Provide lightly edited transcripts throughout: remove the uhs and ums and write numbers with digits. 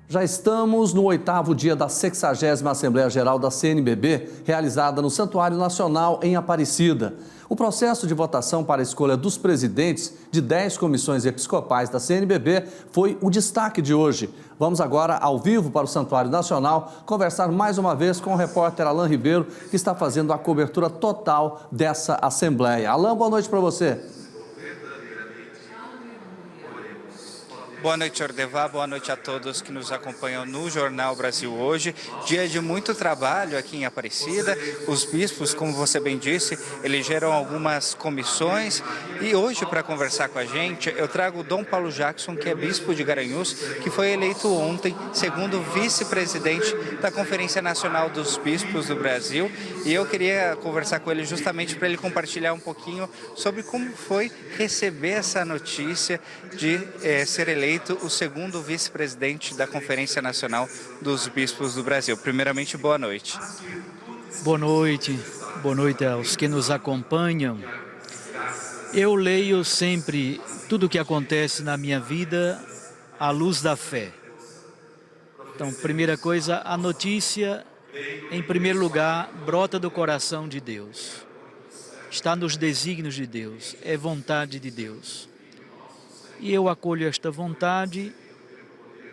Já estamos no 8º dia da 60ª Assembleia Geral da CNBB, realizada no Santuário Nacional em Aparecida. O processo de votação para a escolha dos presidentes de 10 comissões episcopais da CNBB foi o destaque de hoje. Vamos agora, ao vivo, para o Santuário Nacional, conversar mais uma vez com o repórter Alain Ribeiro, que está fazendo a cobertura total dessa Assembleia. Alain, boa noite para você. Boa noite, Ordevá. Boa noite a todos que nos acompanham no Jornal Brasil hoje. Dia de muito trabalho aqui em Aparecida. Os bispos, como você bem disse, elegeram algumas comissões. E hoje, para conversar com a gente, eu trago o Dom Paulo Jackson, que é bispo de Garanhuns, que foi eleito ontem segundo vice-presidente da Conferência Nacional dos Bispos do Brasil. E eu queria conversar com ele justamente para ele compartilhar um pouquinho sobre como foi receber essa notícia de ser eleito o segundo vice-presidente da Conferência Nacional dos Bispos do Brasil. Primeiramente, boa noite. Boa noite aos que nos acompanham. Eu leio sempre tudo o que acontece na minha vida à luz da fé. Então, primeira coisa, a notícia, em primeiro lugar, brota do coração de Deus. Está nos desígnios de Deus, é vontade de Deus. E eu acolho esta vontade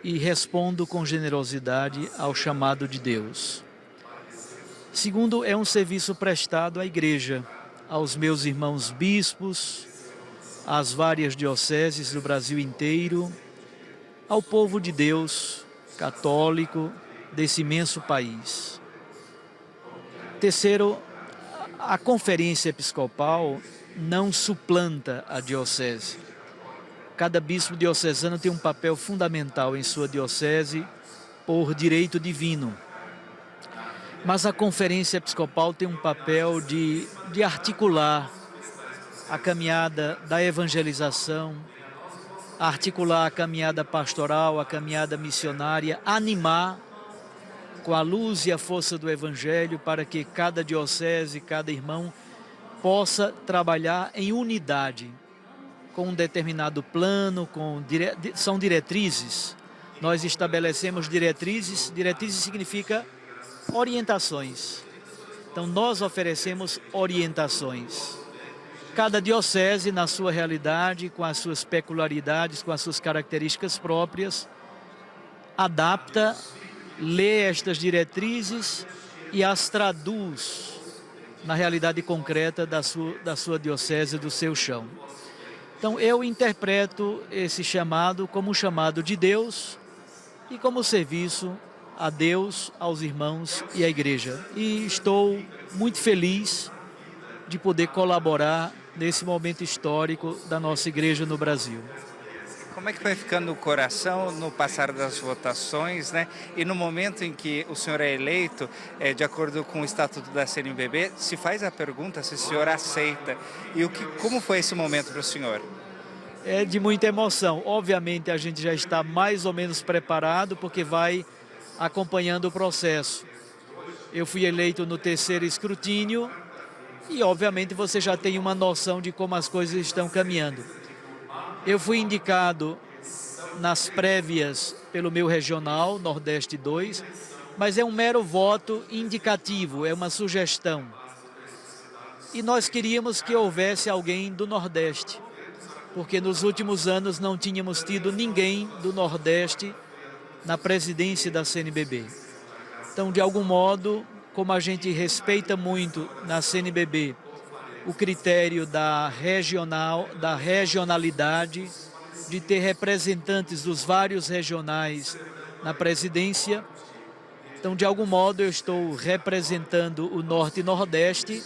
e respondo com generosidade ao chamado de Deus. Segundo, é um serviço prestado à igreja, aos meus irmãos bispos, às várias dioceses do Brasil inteiro, ao povo de Deus, católico, desse imenso país. Terceiro, a conferência episcopal não suplanta a diocese. Cada bispo diocesano tem um papel fundamental em sua diocese por direito divino. Mas a conferência episcopal tem um papel de articular a caminhada da evangelização, articular a caminhada pastoral, a caminhada missionária, animar com a luz e a força do Evangelho para que cada diocese, cada irmão possa trabalhar em unidade, com um determinado plano, são diretrizes. Nós estabelecemos diretrizes, diretrizes significa orientações. Então nós oferecemos orientações. Cada diocese, na sua realidade, com as suas peculiaridades, com as suas características próprias, adapta, lê estas diretrizes e as traduz na realidade concreta da sua diocese, do seu chão. Então, eu interpreto esse chamado como um chamado de Deus e como serviço a Deus, aos irmãos e à igreja. E estou muito feliz de poder colaborar nesse momento histórico da nossa igreja no Brasil. Como é que foi ficando o coração no passar das votações, né? E no momento em que o senhor é eleito, de acordo com o Estatuto da CNBB, se faz a pergunta se o senhor aceita. E como foi esse momento para o senhor? É de muita emoção. Obviamente a gente já está mais ou menos preparado porque vai acompanhando o processo. Eu fui eleito no 3º escrutínio e obviamente você já tem uma noção de como as coisas estão caminhando. Eu fui indicado nas prévias pelo meu regional, Nordeste 2, mas é um mero voto indicativo, é uma sugestão. E nós queríamos que houvesse alguém do Nordeste, porque nos últimos anos não tínhamos tido ninguém do Nordeste na presidência da CNBB. Então, de algum modo, como a gente respeita muito na CNBB o critério da regionalidade, de ter representantes dos vários regionais na presidência. Então, de algum modo, eu estou representando o Norte e Nordeste,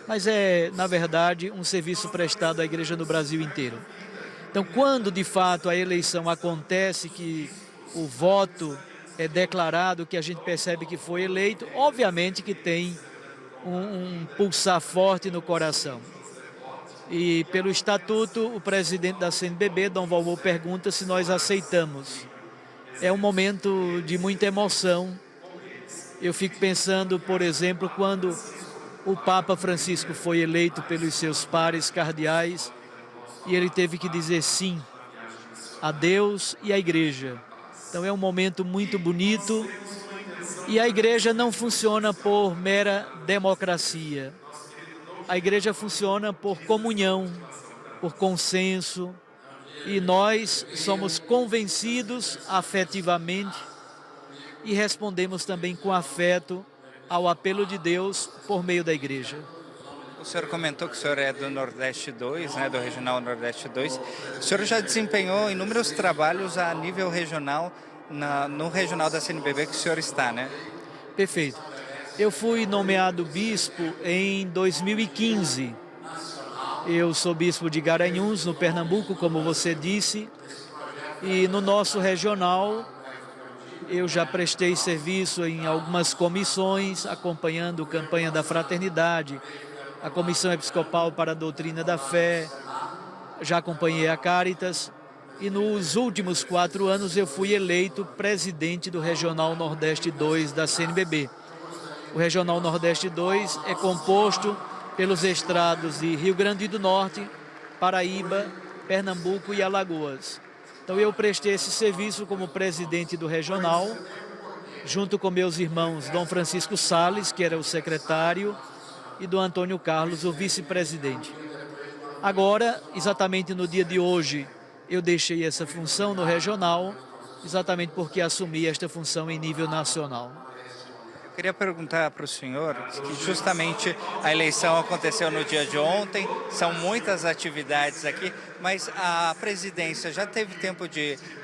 mas é, na verdade, um serviço prestado à igreja no Brasil inteiro. Então, quando, de fato, a eleição acontece, que o voto é declarado, que a gente percebe que foi eleito, obviamente que tem um pulsar forte no coração. E pelo estatuto, o presidente da CNBB, Dom Valmor, pergunta se nós aceitamos. É um momento de muita emoção. Eu fico pensando, por exemplo, quando o Papa Francisco foi eleito pelos seus pares cardeais e ele teve que dizer sim a Deus e à igreja. Então é um momento muito bonito e a igreja não funciona por mera democracia. A igreja funciona por comunhão, por consenso, e nós somos convencidos afetivamente e respondemos também com afeto ao apelo de Deus por meio da igreja. O senhor comentou que o senhor é do Nordeste 2, né, do Regional Nordeste 2. O senhor já desempenhou inúmeros trabalhos a nível regional, no regional da CNBB que o senhor está, né? Perfeito. Eu fui nomeado bispo em 2015. Eu sou bispo de Garanhuns, no Pernambuco, como você disse, e no nosso regional eu já prestei serviço em algumas comissões, acompanhando a campanha da fraternidade, a Comissão Episcopal para a Doutrina da Fé, já acompanhei a Caritas, e nos últimos 4 anos eu fui eleito presidente do Regional Nordeste 2 da CNBB. O Regional Nordeste 2 é composto pelos estados de Rio Grande do Norte, Paraíba, Pernambuco e Alagoas. Então eu prestei esse serviço como presidente do regional, junto com meus irmãos Dom Francisco Salles, que era o secretário, e do Antônio Carlos, o vice-presidente. Agora, exatamente no dia de hoje, eu deixei essa função no regional, exatamente porque assumi esta função em nível nacional. Eu queria perguntar para o senhor, que justamente a eleição aconteceu no dia de ontem, são muitas atividades aqui, mas a presidência já teve tempo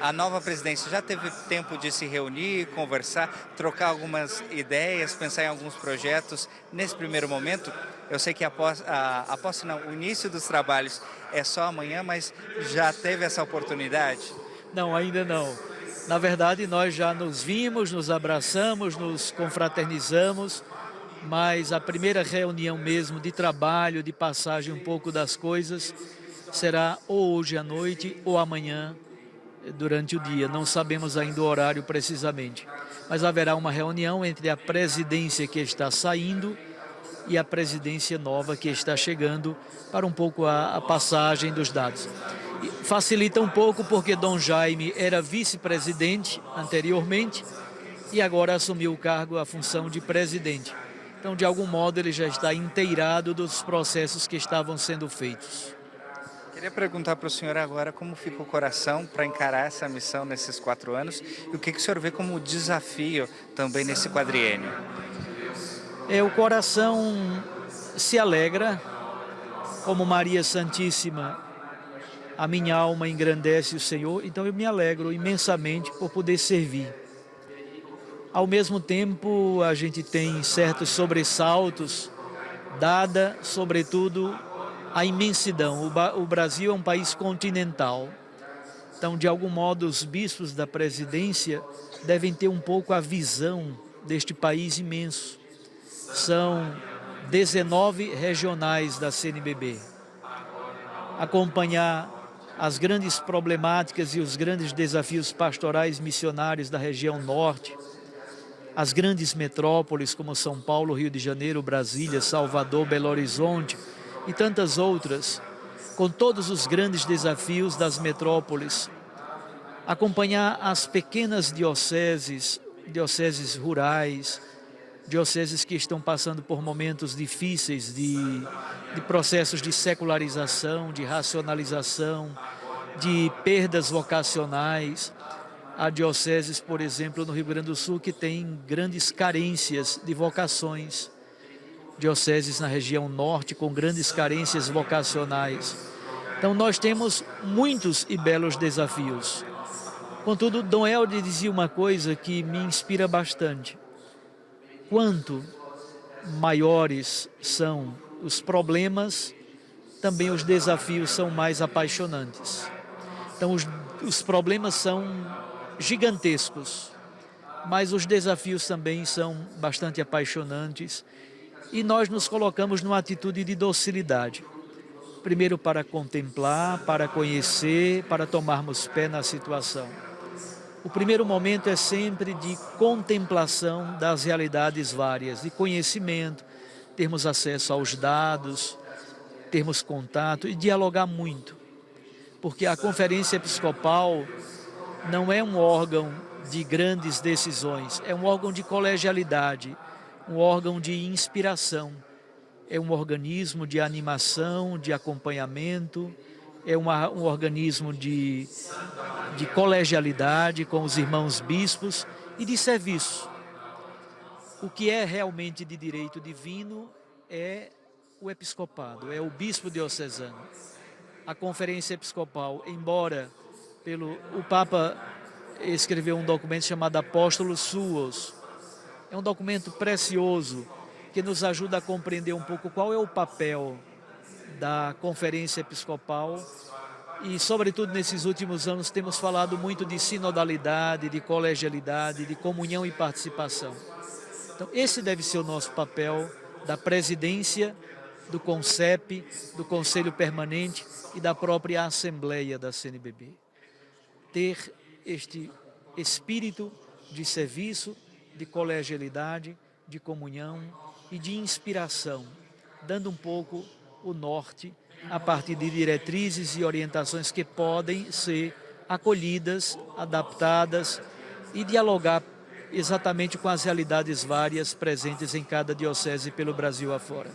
a nova presidência já teve tempo de se reunir, conversar, trocar algumas ideias, pensar em alguns projetos nesse primeiro momento? Eu sei que o início dos trabalhos é só amanhã, mas já teve essa oportunidade? Não, ainda não. Na verdade, nós já nos vimos, nos abraçamos, nos confraternizamos, mas a primeira reunião mesmo de trabalho, de passagem um pouco das coisas, será ou hoje à noite ou amanhã durante o dia. Não sabemos ainda o horário precisamente, mas haverá uma reunião entre a presidência que está saindo e a presidência nova que está chegando para um pouco a passagem dos dados. Facilita um pouco porque Dom Jaime era vice-presidente anteriormente e agora assumiu o cargo, a função de presidente. Então, de algum modo, ele já está inteirado dos processos que estavam sendo feitos. Queria perguntar para o senhor agora como fica o coração para encarar essa missão nesses 4 anos e o que o senhor vê como desafio também nesse quadriênio. O coração se alegra, como Maria Santíssima, a minha alma engrandece o Senhor, então eu me alegro imensamente por poder servir. Ao mesmo tempo, a gente tem certos sobressaltos, dada, sobretudo, a imensidão. O Brasil é um país continental, então, de algum modo, os bispos da presidência devem ter um pouco a visão deste país imenso. São 19 regionais da CNBB. Acompanhar as grandes problemáticas e os grandes desafios pastorais missionários da região norte, as grandes metrópoles como São Paulo, Rio de Janeiro, Brasília, Salvador, Belo Horizonte e tantas outras, com todos os grandes desafios das metrópoles. Acompanhar as pequenas dioceses rurais, dioceses que estão passando por momentos difíceis de processos de secularização, de racionalização, de perdas vocacionais. Há dioceses, por exemplo, no Rio Grande do Sul, que tem grandes carências de vocações. Dioceses na região norte com grandes carências vocacionais. Então nós temos muitos e belos desafios. Contudo, Dom Helder dizia uma coisa que me inspira bastante. Quanto maiores são os problemas, também os desafios são mais apaixonantes. Então, os problemas são gigantescos, mas os desafios também são bastante apaixonantes e nós nos colocamos numa atitude de docilidade. Primeiro para contemplar, para conhecer, para tomarmos pé na situação. O primeiro momento é sempre de contemplação das realidades várias, de conhecimento, termos acesso aos dados, termos contato e dialogar muito. Porque a Conferência Episcopal não é um órgão de grandes decisões, é um órgão de colegialidade, um órgão de inspiração, é um organismo de animação, de acompanhamento, é um organismo de colegialidade com os irmãos bispos e de serviço. O que é realmente de direito divino é o episcopado, é o bispo diocesano. A conferência episcopal, embora o Papa escreveu um documento chamado Apóstolos Suos, é um documento precioso que nos ajuda a compreender um pouco qual é o papel da conferência episcopal e, sobretudo, nesses últimos anos temos falado muito de sinodalidade, de colegialidade, de comunhão e participação. Então, esse deve ser o nosso papel da presidência, do CONCEP, do Conselho Permanente e da própria Assembleia da CNBB. Ter este espírito de serviço, de colegialidade, de comunhão e de inspiração, dando um pouco o norte a partir de diretrizes e orientações que podem ser acolhidas, adaptadas e dialogar exatamente com as realidades várias presentes em cada diocese pelo Brasil afora.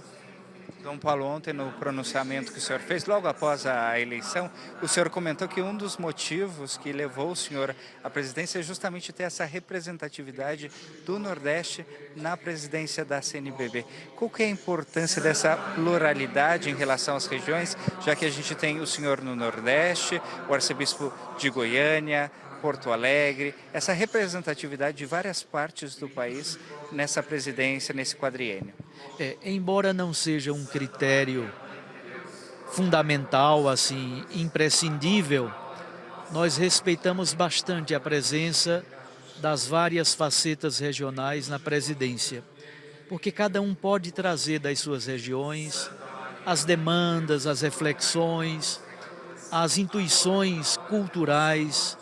Dom Paulo, ontem no pronunciamento que o senhor fez, logo após a eleição, o senhor comentou que um dos motivos que levou o senhor à presidência é justamente ter essa representatividade do Nordeste na presidência da CNBB. Qual que é a importância dessa pluralidade em relação às regiões, já que a gente tem o senhor no Nordeste, o arcebispo de Goiânia, Porto Alegre, essa representatividade de várias partes do país nessa presidência, nesse quadriênio? Embora não seja um critério fundamental, assim, imprescindível, nós respeitamos bastante a presença das várias facetas regionais na presidência, porque cada um pode trazer das suas regiões as demandas, as reflexões, as intuições culturais,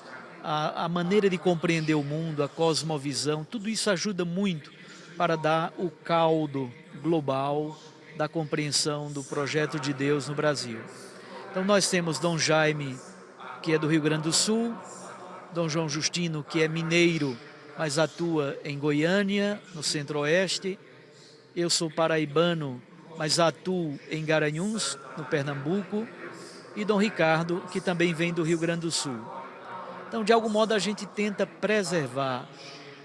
a maneira de compreender o mundo, a cosmovisão, tudo isso ajuda muito para dar o caldo global da compreensão do projeto de Deus no Brasil. Então nós temos Dom Jaime, que é do Rio Grande do Sul, Dom João Justino, que é mineiro, mas atua em Goiânia, no Centro-Oeste. Eu sou paraibano, mas atuo em Garanhuns, no Pernambuco. E Dom Ricardo, que também vem do Rio Grande do Sul. Então, de algum modo, a gente tenta preservar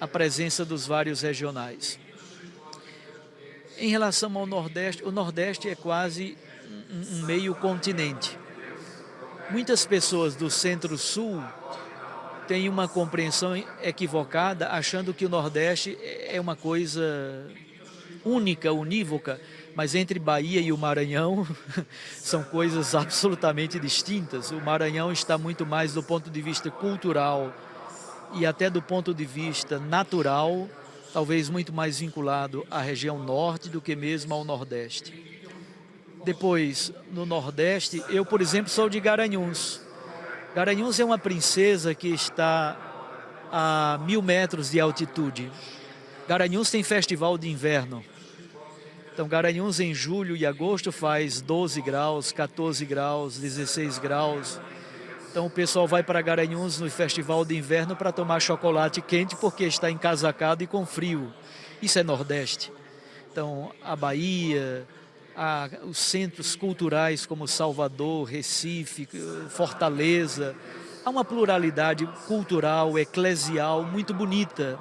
a presença dos vários regionais. Em relação ao Nordeste, o Nordeste é quase um meio continente. Muitas pessoas do Centro-Sul têm uma compreensão equivocada, achando que o Nordeste é uma coisa única, unívoca, mas entre Bahia e o Maranhão são coisas absolutamente distintas. O Maranhão está muito mais do ponto de vista cultural e até do ponto de vista natural, talvez muito mais vinculado à região norte do que mesmo ao Nordeste. Depois, no Nordeste, eu, por exemplo, sou de Garanhuns. Garanhuns é uma princesa que está a 1000 metros de altitude. Garanhuns tem festival de inverno. Então, Garanhuns em julho e agosto faz 12 graus, 14 graus, 16 graus. Então, o pessoal vai para Garanhuns no festival de inverno para tomar chocolate quente porque está encasacado e com frio. Isso é Nordeste. Então, a Bahia, os centros culturais como Salvador, Recife, Fortaleza. Há uma pluralidade cultural, eclesial muito bonita.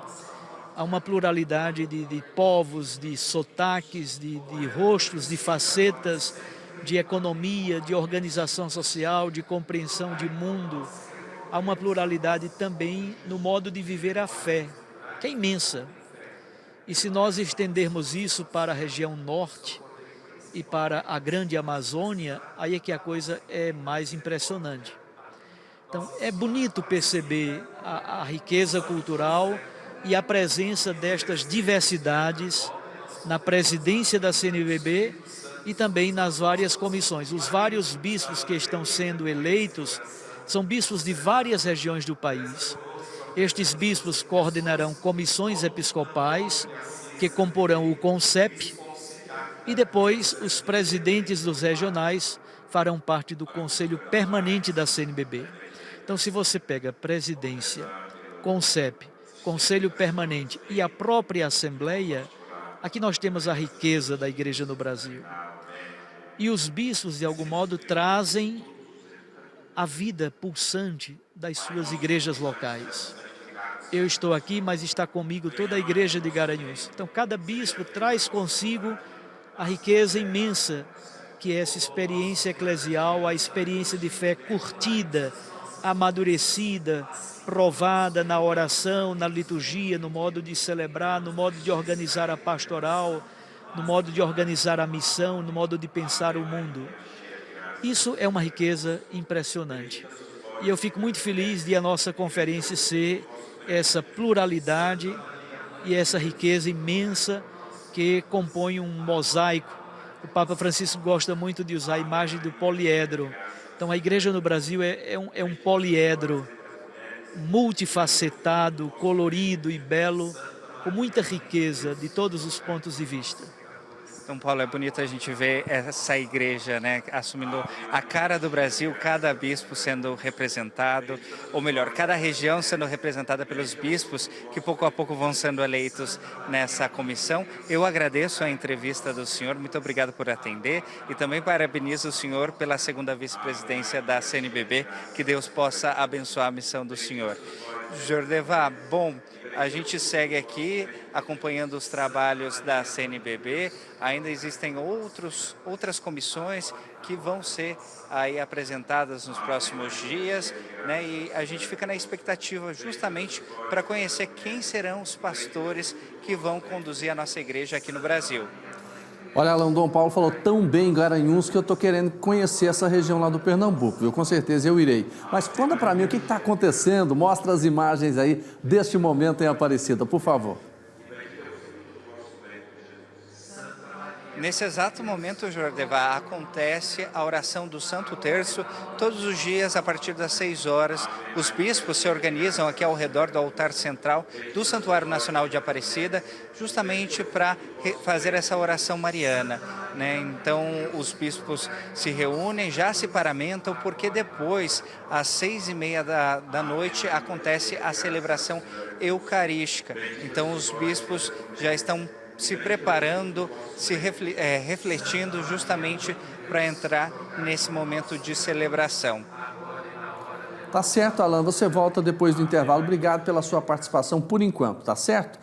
Há uma pluralidade de povos, de sotaques, de rostos, de facetas, de economia, de organização social, de compreensão de mundo. Há uma pluralidade também no modo de viver a fé, que é imensa. E se nós estendermos isso para a região norte e para a grande Amazônia, aí é que a coisa é mais impressionante. Então, é bonito perceber a riqueza cultural e a presença destas diversidades na presidência da CNBB e também nas várias comissões. Os vários bispos que estão sendo eleitos são bispos de várias regiões do país. Estes bispos coordenarão comissões episcopais que comporão o CONCEP e depois os presidentes dos regionais farão parte do Conselho Permanente da CNBB. Então, Então, se você pega presidência, CONCEP, Conselho Permanente e a própria Assembleia, aqui nós temos a riqueza da igreja no Brasil. E os bispos, de algum modo, trazem a vida pulsante das suas igrejas locais. Eu estou aqui, mas está comigo toda a igreja de Garanhuns. Então, cada bispo traz consigo a riqueza imensa que é essa experiência eclesial, a experiência de fé curtida, amadurecida, provada na oração, na liturgia, no modo de celebrar, no modo de organizar a pastoral, no modo de organizar a missão, no modo de pensar o mundo. Isso é uma riqueza impressionante. E eu fico muito feliz de a nossa conferência ser essa pluralidade e essa riqueza imensa que compõe um mosaico. O Papa Francisco gosta muito de usar a imagem do poliedro. Então a igreja no Brasil é um poliedro multifacetado, colorido e belo, com muita riqueza de todos os pontos de vista. Então, Paulo, é bonito a gente ver essa igreja, né, assumindo a cara do Brasil, cada bispo sendo representado, ou melhor, cada região sendo representada pelos bispos que pouco a pouco vão sendo eleitos nessa comissão. Eu agradeço a entrevista do senhor, muito obrigado por atender e também parabenizo o senhor pela segunda vice-presidência da CNBB, que Deus possa abençoar a missão do senhor. Jordevar, bom, a gente segue aqui acompanhando os trabalhos da CNBB, ainda existem outras comissões que vão ser aí apresentadas nos próximos dias, né? E a gente fica na expectativa justamente para conhecer quem serão os pastores que vão conduzir a nossa igreja aqui no Brasil. Olha, Alan, Dom Paulo falou tão bem em Garanhuns que eu estou querendo conhecer essa região lá do Pernambuco, viu? Com certeza eu irei. Mas conta para mim o que está acontecendo, mostra as imagens aí deste momento em Aparecida, por favor. Nesse exato momento, Jordevar, acontece a oração do Santo Terço. Todos os dias, a partir das 6 horas, os bispos se organizam aqui ao redor do altar central do Santuário Nacional de Aparecida, justamente para fazer essa oração mariana, né? Então, os bispos se reúnem, já se paramentam, porque depois, às 6h30 da noite, acontece a celebração eucarística. Então, os bispos já estão se preparando, refletindo justamente para entrar nesse momento de celebração. Tá certo, Alan, você volta depois do intervalo. Obrigado pela sua participação por enquanto, tá certo?